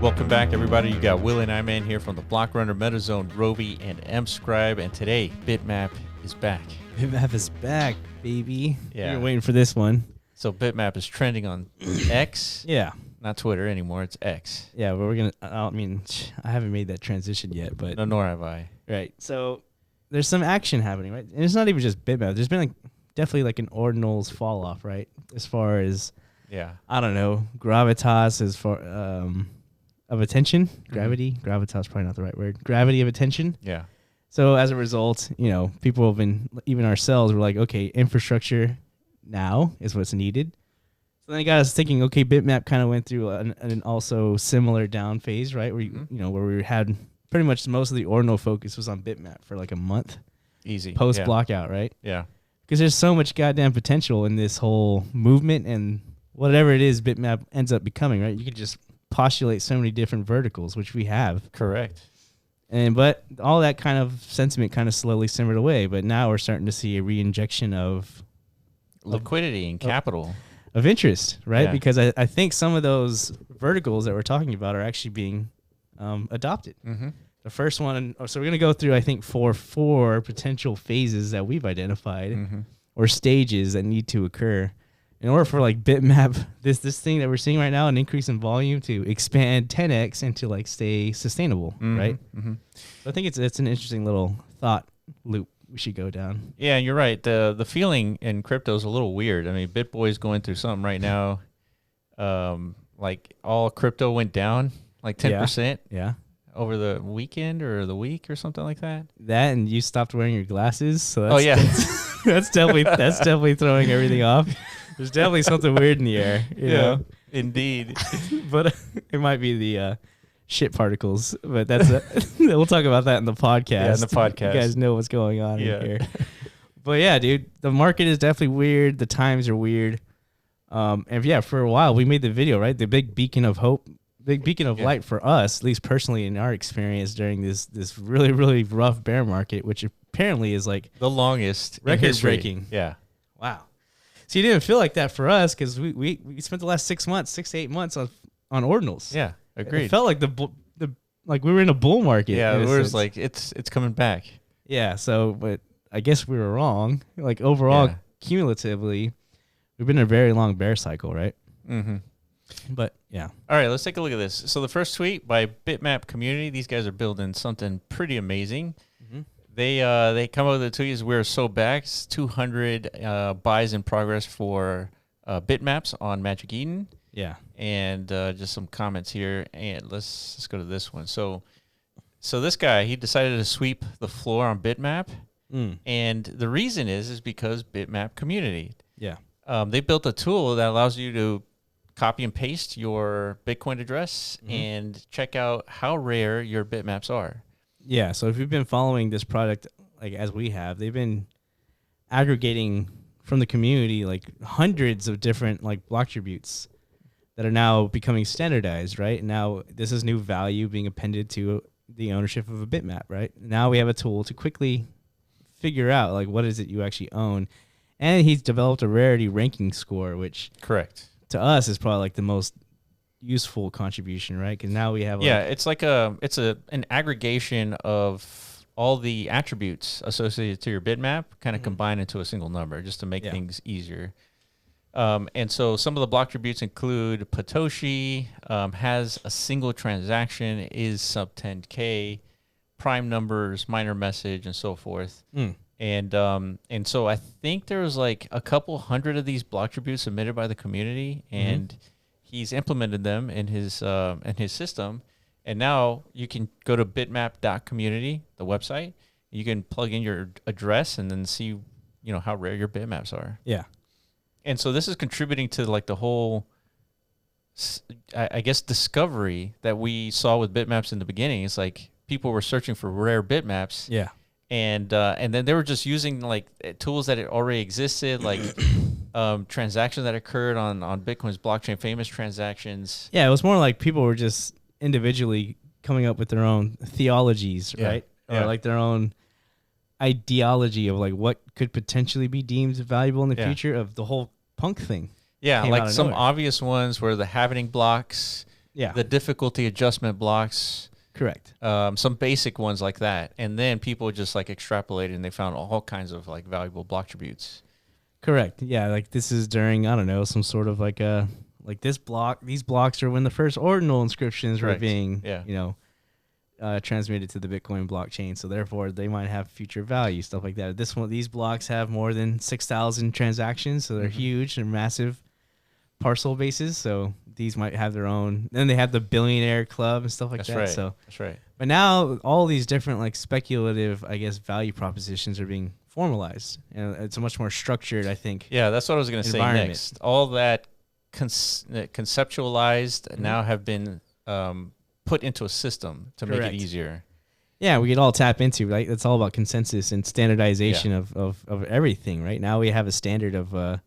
Welcome back, everybody. You got Will and I-Man here from the Block Runner, MetaZone, Rovi, and MScribe. And today, Bitmap is back. Bitmap is back, baby. Yeah. You're waiting for this one. So Bitmap is trending on X. Yeah. Not Twitter anymore. It's X. Yeah, but we're going to, I mean, I haven't made that transition yet, but. No, nor have I. Right. So there's some action happening, right? And it's not even just Bitmap. There's been definitely like an Ordinals fall off, right? As far as, I don't know, gravitas as far, of attention, gravity, gravitas is probably not the right word, gravity of attention. Yeah. So as a result, people have been, even ourselves, we're like, okay, infrastructure now is what's needed. So then it got us thinking, okay, Bitmap kind of went through an also similar down phase, right? Where, where we had pretty much most of the Ordinal focus was on Bitmap for like a month. Easy. Post blockout, right? Yeah. Because there's so much goddamn potential in this whole movement and whatever it is Bitmap ends up becoming, right? You could just postulate so many different verticals, which we have. Correct. But all that kind of sentiment kind of slowly simmered away. But now we're starting to see a reinjection of liquidity and capital. Of interest, right? Yeah. Because I think some of those verticals that we're talking about are actually being adopted. Mm-hmm. The first one, so we're going to go through, I think, four potential phases that we've identified or stages that need to occur in order for like Bitmap, this thing that we're seeing right now, an increase in volume to expand 10x and to like stay sustainable, right? Mm-hmm. So I think it's an interesting little thought loop we should go down. Yeah, you're right. The feeling in crypto is a little weird. I mean, BitBoy's going through something right now. Like all crypto went down like 10%. Yeah. Over the weekend or the week or something like that. That and you stopped wearing your glasses. So that's, that's definitely throwing everything off. There's definitely something weird in the air. You know? Indeed. But it might be the shit particles. But we'll talk about that in the podcast. Yeah, in the podcast. You guys know what's going on in here. But yeah, dude, the market is definitely weird. The times are weird. And for a while we made the video, right? The big beacon of hope, big beacon of light for us, at least personally in our experience during this really, really rough bear market, which apparently is like the longest record breaking. Yeah. Wow. So you didn't feel like that for us because we spent the last 6 to 8 months on Ordinals. Yeah, agreed. It felt like like we were in a bull market. Yeah, it was like it's coming back. Yeah. So, but I guess we were wrong. Like overall, cumulatively, we've been in a very long bear cycle, right? Mm-hmm. But yeah. All right, let's take a look at this. So the first tweet by Bitmap.community. These guys are building something pretty amazing. Mm-hmm. They come up with the tweet we're so back. It's 200 buys in progress for Bitmaps on Magic Eden. Yeah. And just some comments here. And let's go to this one. So this guy, he decided to sweep the floor on Bitmap. And the reason is because Bitmap.community. Yeah. They built a tool that allows you to copy and paste your Bitcoin address and check out how rare your bitmaps are. Yeah, so if you've been following this product like as we have, they've been aggregating from the community like hundreds of different like blocktributes that are now becoming standardized, right? Now this is new value being appended to the ownership of a bitmap, right? Now we have a tool to quickly figure out like what is it you actually own. And he's developed a rarity ranking score, which to us is probably like the most useful contribution, right? Because now we have it's like an aggregation of all the attributes associated to your bitmap kind of combined into a single number just to make things easier. And so some of the block attributes include Patoshi, has a single transaction, is sub 10K, prime numbers, minor message, and so forth. And so I think there was like a couple hundred of these block attributes submitted by the community, and he's implemented them in his system. And now you can go to bitmap.community, the website. You can plug in your address and then see, how rare your bitmaps are. Yeah. And so this is contributing to like the whole, I guess, discovery that we saw with bitmaps in the beginning. It's like people were searching for rare bitmaps. Yeah. And then they were just using like tools that had already existed, like transactions that occurred on Bitcoin's blockchain, famous transactions. Yeah, it was more like people were just individually coming up with their own theologies, right? Or like their own ideology of like what could potentially be deemed valuable in the future of the whole punk thing. Yeah, like some obvious ones were the happening blocks. the difficulty adjustment blocks. Correct. Some basic ones like that. And then people just like extrapolated and they found all kinds of like valuable block tributes. Correct. Yeah, like this is during, I don't know, some sort of like these blocks are when the first ordinal inscriptions were being, transmitted to the Bitcoin blockchain. So therefore they might have future value, stuff like that. These blocks have more than 6,000 transactions. So they're huge and massive parcel bases. So these might have their own. Then they have the billionaire club and stuff like that. Right. So that's right. But now all these different like speculative, I guess, value propositions are being formalized, and it's a much more structured, I think. Yeah, that's what I was going to say next. All that conceptualized now have been put into a system to make it easier. Yeah, we could all tap into, right? It's all about consensus and standardization of everything, right? Now we have a standard of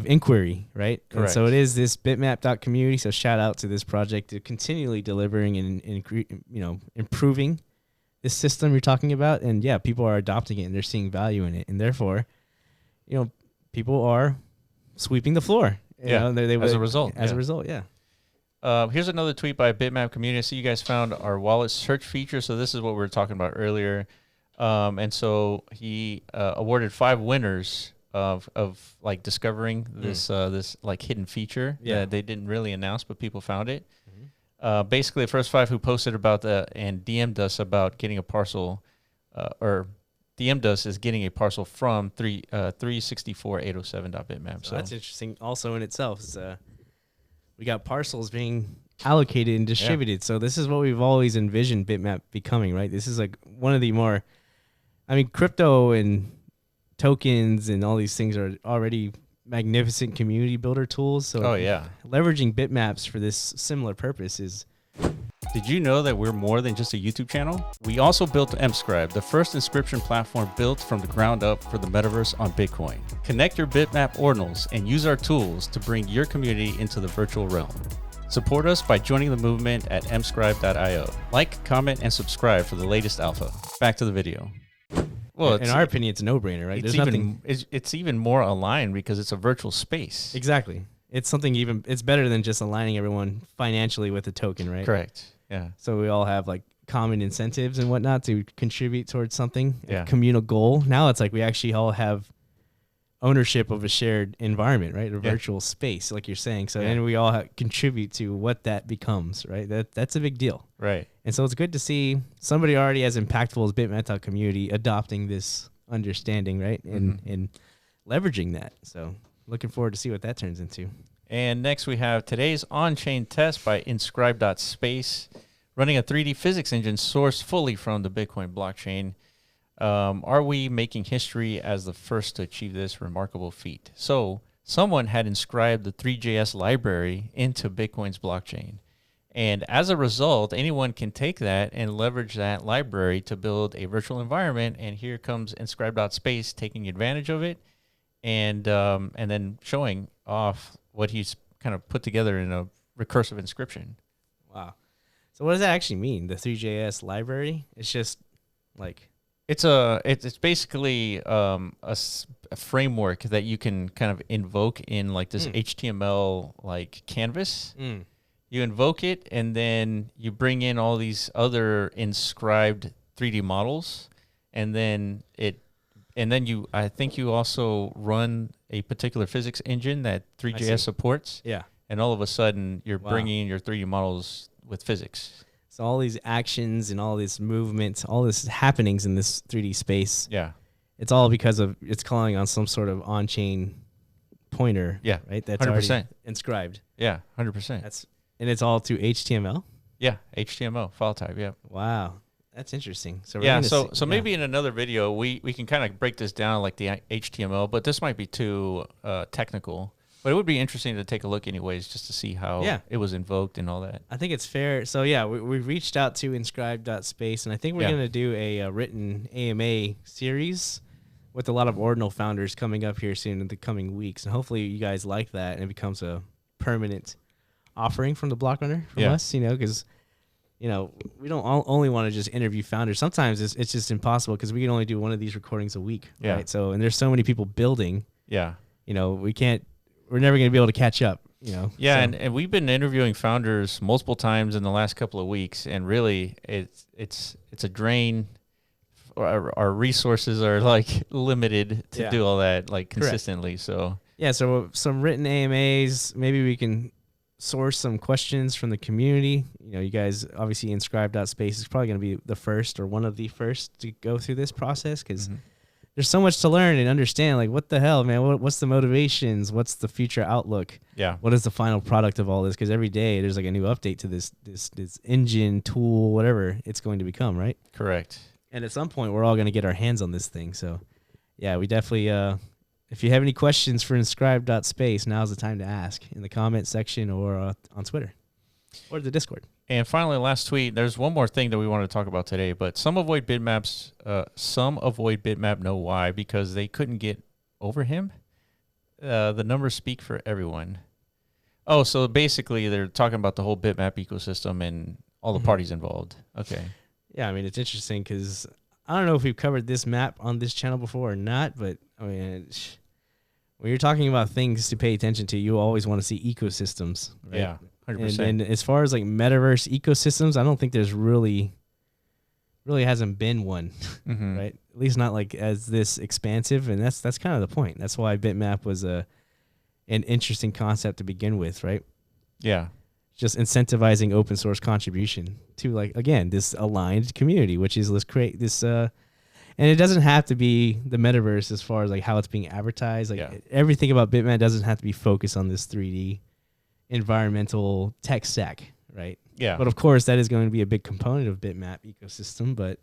inquiry, right? Correct. And so it is this bitmap.community. So shout out to this project to continually delivering and improving this system you're talking about. And yeah, people are adopting it and they're seeing value in it, and therefore, people are sweeping the floor. As a result. As a result, yeah. Here's another tweet by Bitmap.community. I see you guys found our wallet search feature. So this is what we were talking about earlier. And so he awarded 5 winners of like discovering this like hidden feature that they didn't really announce, but people found it. Basically, the first 5 who posted about that and DM'd us about getting a parcel, or DM'd us is getting a parcel from 364.807.bitmap. So that's interesting. Also in itself is we got parcels being allocated and distributed. So this is what we've always envisioned Bitmap becoming, right? This is like one of the more, crypto and tokens and all these things are already magnificent community builder tools. So leveraging Bitmaps for this similar purpose is. Did you know that we're more than just a YouTube channel? We also built mScribe, the first inscription platform built from the ground up for the metaverse on Bitcoin. Connect your Bitmap Ordinals and use our tools to bring your community into the virtual realm. Support us by joining the movement at mscribe.io. Like, comment, and subscribe for the latest alpha. Back to the video. Well, in our opinion, it's a no-brainer, right? It's even more aligned because it's a virtual space. Exactly. It's it's better than just aligning everyone financially with a token, right? Correct. Yeah. So we all have like common incentives and whatnot to contribute towards something, a communal goal. Now it's like we actually all have ownership of a shared environment, right? A virtual space, like you're saying. So then we all contribute to what that becomes, right? That's a big deal. Right. And so it's good to see somebody already as impactful as Bitmap.community adopting this understanding, right? And leveraging that. So looking forward to see what that turns into. And next we have today's on-chain test by inscribe.space, running a 3D physics engine sourced fully from the Bitcoin blockchain. Are we making history as the first to achieve this remarkable feat? So someone had inscribed the 3JS library into Bitcoin's blockchain. And as a result, anyone can take that and leverage that library to build a virtual environment. And here comes inscribe.space taking advantage of it and then showing off what he's kind of put together in a recursive inscription. Wow. So what does that actually mean? The 3JS library? It's just like... It's basically a framework that you can kind of invoke in like this HTML like canvas. You invoke it and then you bring in all these other inscribed 3D models, and then I think you also run a particular physics engine that 3JS supports. Yeah. And all of a sudden you're bringing in your 3D models with physics. So all these actions and all this movement, all this happenings in this 3D space. Yeah. It's all because of it's calling on some sort of on-chain pointer. Yeah. Right. That's 100%. already inscribed. Yeah. 100%. And it's all to HTML. Yeah. HTML file type. Yeah. Wow. That's interesting. So maybe in another video we can kind of break this down like the HTML, but this might be too technical. But it would be interesting to take a look anyways, just to see how it was invoked and all that. I think it's fair. So yeah, we reached out to inscribe.space, and I think we're going to do a written AMA series with a lot of Ordinal founders coming up here soon in the coming weeks. And hopefully you guys like that and it becomes a permanent offering from the Block Runner from us, because we don't only want to just interview founders. Sometimes it's just impossible because we can only do one of these recordings a week. Yeah. Right. So, and there's so many people building. Yeah. We're never going to be able to catch up Yeah, So, and we've been interviewing founders multiple times in the last couple of weeks, and really, it's a drain. Our resources are like limited to do all that like consistently. Correct. So yeah, so some written AMAs, maybe we can source some questions from the community. You guys obviously inscribe.space is probably going to be the first or one of the first to go through this process, because there's so much to learn and understand. Like, what the hell, man? What's the motivations? What's the future outlook? Yeah. What is the final product of all this? Because every day there's like a new update to this engine, tool, whatever it's going to become, right? Correct. And at some point, we're all going to get our hands on this thing. So, yeah, we definitely, if you have any questions for inscribe.space, now's the time to ask in the comment section or on Twitter or the Discord. And finally, last tweet, there's one more thing that we want to talk about today, but some avoid Bitmap know why, because they couldn't get over him. The numbers speak for everyone. Oh, so basically they're talking about the whole Bitmap ecosystem and all the parties involved. Okay. Yeah, I mean, it's interesting because I don't know if we've covered this map on this channel before or not, but I mean, when you're talking about things to pay attention to, you always want to see ecosystems. Right? Yeah, 100%. And as far as like metaverse ecosystems, I don't think there's really hasn't been one, right? At least not like as this expansive, and that's kind of the point. That's why Bitmap was an interesting concept to begin with, right? Yeah. Just incentivizing open source contribution to, like, again, this aligned community, which is, let's create this, and it doesn't have to be the metaverse as far as like how it's being advertised. Like everything about Bitmap doesn't have to be focused on this 3D environmental tech stack, right? Yeah. But of course, that is going to be a big component of Bitmap ecosystem. But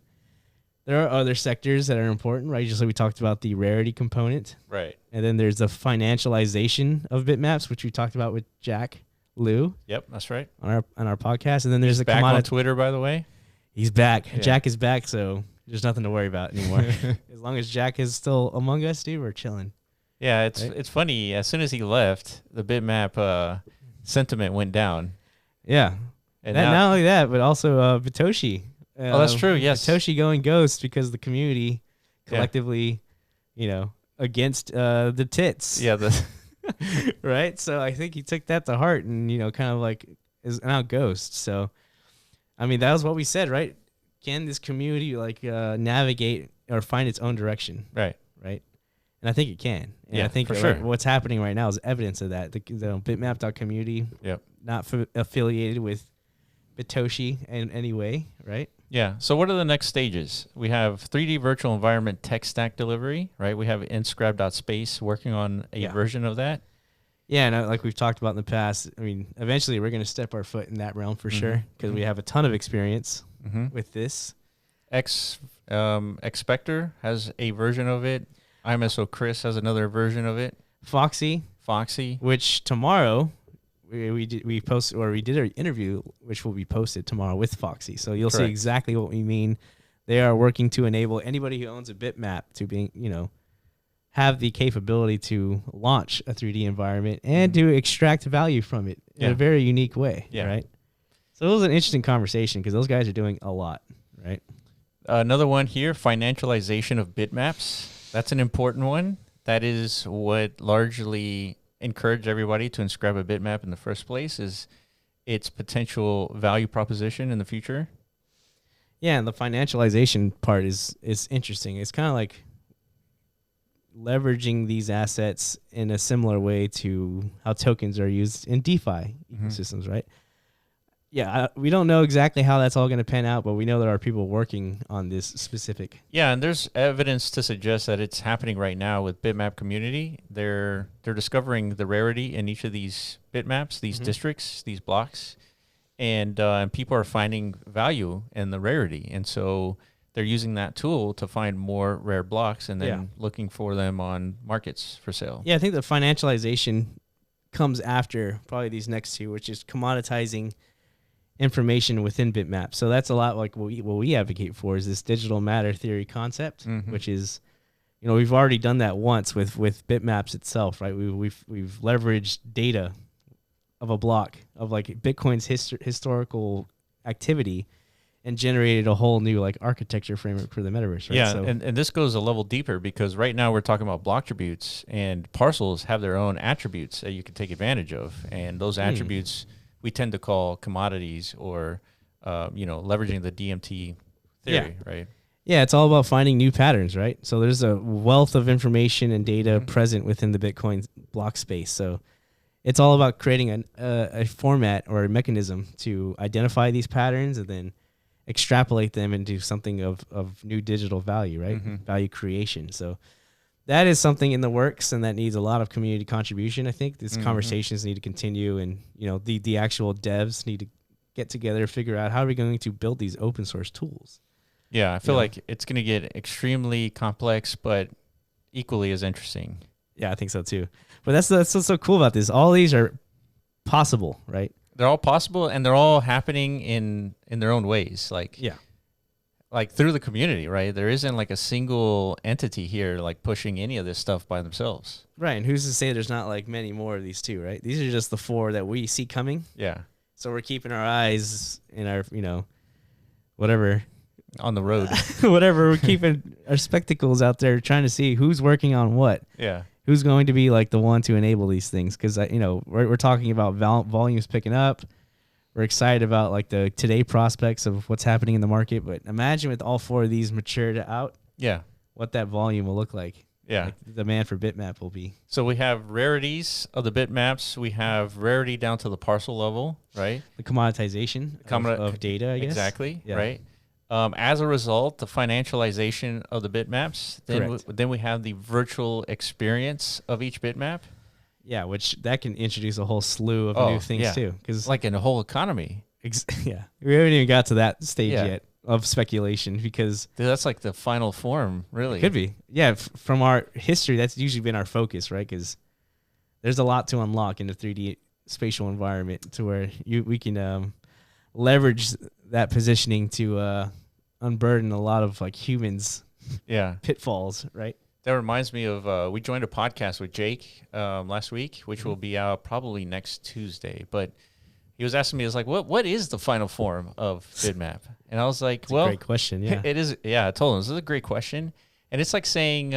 there are other sectors that are important, right? Just like we talked about the rarity component, right? And then there's the financialization of Bitmaps, which we talked about with Jack Lou. Yep, that's right. On our podcast, and then there's He's back on Twitter, by the way. He's back. Yeah. Jack is back, so there's nothing to worry about anymore. As long as Jack is still among us, dude, we're chilling. Yeah, it's funny. As soon as he left, the Bitmap sentiment went down. Yeah, and not only that, but also Bitoshi. Oh, that's true. Yes, Bitoshi going ghost because the community collectively, against the tits. Yeah. Right. So I think he took that to heart and, kind of like is now ghost. So, I mean, that was what we said, right? Can this community like navigate or find its own direction? Right. Right. And I think it can. And I think for sure. What's happening right now is evidence of that. The bitmap.community, not affiliated with Bitoshi in any way, right? Yeah. So what are the next stages? We have 3D virtual environment tech stack delivery, right? We have inscribe.space working on a version of that. Yeah, and like we've talked about in the past, I mean, eventually we're going to step our foot in that realm for sure, because we have a ton of experience with this. Expector has a version of it. IMSO Chris has another version of it. Foxy, which tomorrow we did an interview, which will be posted tomorrow with Foxy. So you'll see exactly what we mean. They are working to enable anybody who owns a bitmap to be, have the capability to launch a 3D environment and to extract value from it in a very unique way. Yeah. Right. So it was an interesting conversation because those guys are doing a lot. Right. Another one here, financialization of bitmaps. That's an important one. That is what largely encouraged everybody to inscribe a bitmap in the first place, is its potential value proposition in the future. Yeah, and the financialization part is interesting. It's kind of like leveraging these assets in a similar way to how tokens are used in DeFi ecosystems, right? Yeah, we don't know exactly how that's all going to pan out, but we know there are people working on this specific. Yeah, and there's evidence to suggest that it's happening right now with Bitmap.community. They're discovering the rarity in each of these bitmaps, these districts, these blocks, and people are finding value in the rarity, and so they're using that tool to find more rare blocks and then looking for them on markets for sale. Yeah, I think the financialization comes after probably these next two, which is commoditizing information within bitmaps. So that's a lot like what we advocate for, is this digital matter theory concept, which is, we've already done that once with bitmaps itself, right? We've leveraged data of a block of like Bitcoin's historical activity and generated a whole new like architecture framework for the metaverse. Right? Yeah, So, and this goes a level deeper because right now we're talking about block attributes, and parcels have their own attributes that you can take advantage of, and those attributes we tend to call commodities or leveraging the DMT theory, right? Yeah, it's all about finding new patterns, right? So there's a wealth of information and data present within the Bitcoin block space. So it's all about creating a format or a mechanism to identify these patterns and then extrapolate them into something of new digital value, right? Value creation. So that is something in the works, and that needs a lot of community contribution. I think these conversations need to continue, and the actual devs need to get together, figure out how are we going to build these open source tools. Yeah, I feel like it's going to get extremely complex, but equally as interesting. Yeah, I think so too. But that's what's so cool about this. All these are possible, right? They're all possible, and they're all happening in their own ways. Like through the community, right? There isn't like a single entity here like pushing any of this stuff by themselves. Right, and who's to say there's not like many more of these too, right? These are just the 4 that we see coming. Yeah. So we're keeping our eyes in our, whatever. On the road. Whatever, we're keeping our spectacles out there trying to see who's working on what. Yeah. Who's going to be like the one to enable these things? Because, we're talking about volumes picking up. We're excited about like the today prospects of what's happening in the market. But imagine with all 4 of these matured out, what that volume will look like. Yeah. Like the demand for bitmap will be. So we have rarities of the bitmaps. We have rarity down to the parcel level, right? The commoditization of data, I guess. Exactly, right? As a result, the financialization of the bitmaps. Then we have the virtual experience of each bitmap. Yeah, which that can introduce a whole slew of new things too. Because like in a whole economy. We haven't even got to that stage yet of speculation because that's like the final form, really. It could be. Yeah, from our history, that's usually been our focus, right? Because there's a lot to unlock in the 3D spatial environment to where we can leverage that positioning to unburden a lot of like humans pitfalls, right? That reminds me of we joined a podcast with Jake last week, which will be out probably next Tuesday. But he was asking me, he was like, what is the final form of bitmap? And I was like, That's a great question. Yeah, it is. Yeah, I told him this is a great question. And it's like saying,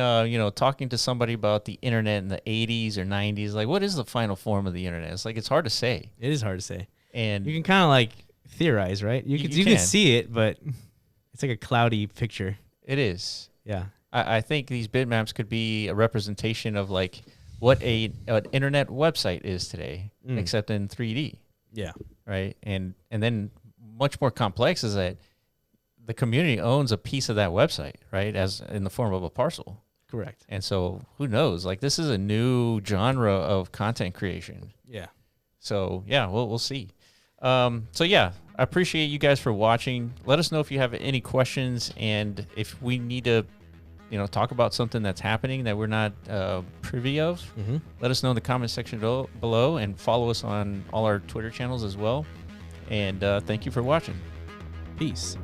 talking to somebody about the internet in the 80s or 90s, like, what is the final form of the internet? It's like, it's hard to say. It is hard to say. And you can kind of like theorize, right? You can see it, but it's like a cloudy picture. It is. Yeah. I think these bitmaps could be a representation of like what an internet website is today, except in 3D. Yeah. Right. And then much more complex is that the community owns a piece of that website, right? As in the form of a parcel. Correct. And so who knows? Like this is a new genre of content creation. Yeah. So yeah, we'll see. I appreciate you guys for watching. Let us know if you have any questions and if we need to, talk about something that's happening that we're not privy of. Let us know in the comment section below and follow us on all our Twitter channels as well. And thank you for watching. Peace.